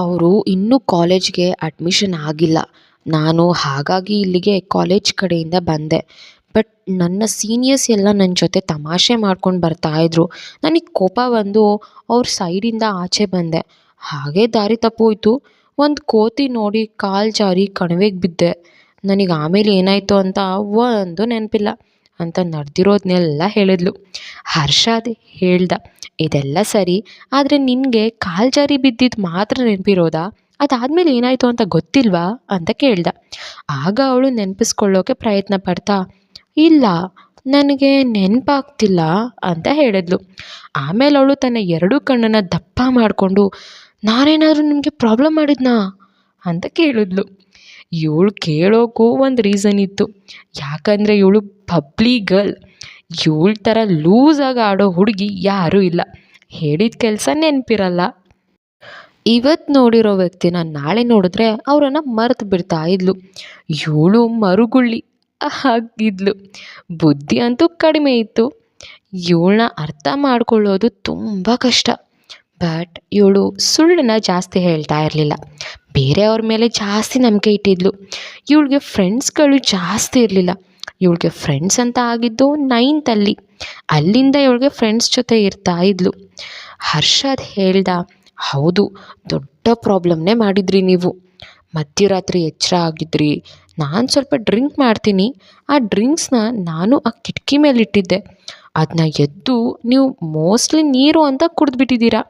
ಅವರು ಇನ್ನೂ ಕಾಲೇಜ್ಗೆ ಅಡ್ಮಿಷನ್ ಆಗಿಲ್ಲ. ನಾನು ಹಾಗಾಗಿ ಇಲ್ಲಿಗೆ ಕಾಲೇಜ್ ಕಡೆಯಿಂದ ಬಂದೆ. ಬಟ್ ನನ್ನ ಸೀನಿಯರ್ಸ್ ಎಲ್ಲ ನನ್ನ ಜೊತೆ ತಮಾಷೆ ಮಾಡ್ಕೊಂಡು ಬರ್ತಾಯಿದ್ರು. ನನಗೆ ಕೋಪ ಬಂದು ಅವ್ರ ಸೈಡಿಂದ ಆಚೆ ಬಂದೆ. ಹಾಗೇ ದಾರಿ ತಪ್ಪೋಯ್ತು. ಒಂದು ಕೋತಿ ನೋಡಿ ಕಾಲು ಜಾರಿ ಕಣಿವೆಗೆ ಬಿದ್ದೆ. ನನಗೆ ಆಮೇಲೆ ಏನಾಯಿತು ಅಂತ ಒಂದು ನೆನಪಿಲ್ಲ ಅಂತ ನಡೆದಿರೋದನ್ನೆಲ್ಲ ಹೇಳಿದ್ಲು. ಹರ್ಷಾದ್ ಹೇಳ್ದ, ಇದೆಲ್ಲ ಸರಿ, ಆದರೆ ನಿನಗೆ ಕಾಲು ಜಾರಿ ಬಿದ್ದಿದ್ದು ಮಾತ್ರ ನೆನಪಿರೋದಾ? ಅದಾದಮೇಲೆ ಏನಾಯಿತು ಅಂತ ಗೊತ್ತಿಲ್ವಾ ಅಂತ ಕೇಳ್ದ. ಆಗ ಅವಳು ನೆನಪಿಸ್ಕೊಳ್ಳೋಕೆ ಪ್ರಯತ್ನ ಪಡ್ತಾ, ಇಲ್ಲ, ನನಗೆ ನೆನಪಾಗ್ತಿಲ್ಲ ಅಂತ ಹೇಳಿದ್ಲು. ಆಮೇಲೆ ಅವಳು ತನ್ನ ಎರಡೂ ಕಣ್ಣನ್ನು ದಪ್ಪ ಮಾಡಿಕೊಂಡು, ನಾನೇನಾದರೂ ನಿಮಗೆ ಪ್ರಾಬ್ಲಮ್ ಮಾಡಿದ್ನಾ ಅಂತ ಕೇಳಿದ್ಲು. ಇವಳು ಕೇಳೋಕ್ಕೂ ಒಂದು ರೀಸನ್ ಇತ್ತು. ಯಾಕಂದರೆ ಇವಳು ಪಬ್ಲಿ ಗರ್ಲ್. ಇವಳ ಥರ ಲೂಸಾಗಿ ಆಡೋ ಹುಡುಗಿ ಯಾರೂ ಇಲ್ಲ. ಹೇಳಿದ ಕೆಲಸ ನೆನಪಿರಲ್ಲ. ಇವತ್ತು ನೋಡಿರೋ ವ್ಯಕ್ತಿನ ನಾಳೆ ನೋಡಿದ್ರೆ ಅವರನ್ನು ಮರೆತು ಬಿಡ್ತಾ ಇದ್ಲು. ಇವಳು ಮರುಗುಳ್ಳಿ ಆಗಿದ್ಲು. ಬುದ್ಧಿ ಅಂತೂ ಕಡಿಮೆ ಇತ್ತು. ಇವಳನ್ನ ಅರ್ಥ ಮಾಡ್ಕೊಳ್ಳೋದು ತುಂಬ ಕಷ್ಟ. ಬಟ್ ಇವಳು ಸುಳ್ಳನ್ನ ಜಾಸ್ತಿ ಹೇಳ್ತಾ ಇರಲಿಲ್ಲ. ಬೇರೆಯವ್ರ ಮೇಲೆ ಜಾಸ್ತಿ ನಂಬಿಕೆ ಇಟ್ಟಿದ್ಲು. ಇವಳಿಗೆ ಫ್ರೆಂಡ್ಸ್ಗಳು ಜಾಸ್ತಿ ಇರಲಿಲ್ಲ. ಇವಳಿಗೆ ಫ್ರೆಂಡ್ಸ್ ಅಂತ ಆಗಿದ್ದು 9th. ಅಲ್ಲಿಂದ ಇವಳಿಗೆ ಫ್ರೆಂಡ್ಸ್ ಜೊತೆ ಇರ್ತಾ ಇದ್ಲು. ಹರ್ಷದ್ ಹೇಳ್ದ, ಹೌದು, ದೊಡ್ಡ ಪ್ರಾಬ್ಲಮ್ನೇ ಮಾಡಿದ್ರಿ ನೀವು. ಮಧ್ಯರಾತ್ರಿ ಎಚ್ಚರ ಆಗಿದ್ರಿ. ನಾನು ಸ್ವಲ್ಪ ಡ್ರಿಂಕ್ ಮಾಡ್ತೀನಿ. ಆ ಡ್ರಿಂಕ್ಸ್ನ ನಾನು ಆ ಕಿಟಕಿ ಮೇಲೆ ಇಟ್ಟಿದ್ದೆ. ಅದನ್ನ ಎದ್ದು ನೀವು ಮೋಸ್ಟ್ಲಿ ನೀರು ಅಂತ ಕುಡಿದ್ಬಿಟ್ಟಿದ್ದೀರಾ.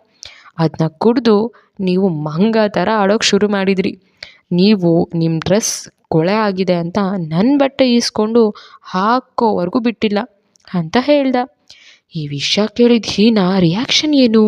ಅದನ್ನ ಕುಡಿದು ನೀವು ಮಂಗ ಥರ ಆಡೋಕ್ಕೆ ಶುರು ಮಾಡಿದ್ರಿ. ನೀವು ನಿಮ್ಮ ಡ್ರೆಸ್ ಕೊಳೆ ಆಗಿದೆ ಅಂತ ನನ್ನ ಬಟ್ಟೆ ಈಸ್ಕೊಂಡು ಹಾಕೋವರೆಗೂ ಬಿಟ್ಟಿಲ್ಲ ಅಂತ ಹೇಳ್ದ. ಈ ವಿಷಯ ಕೇಳಿದ ಹೀನಾ ರಿಯಾಕ್ಷನ್ ಏನು?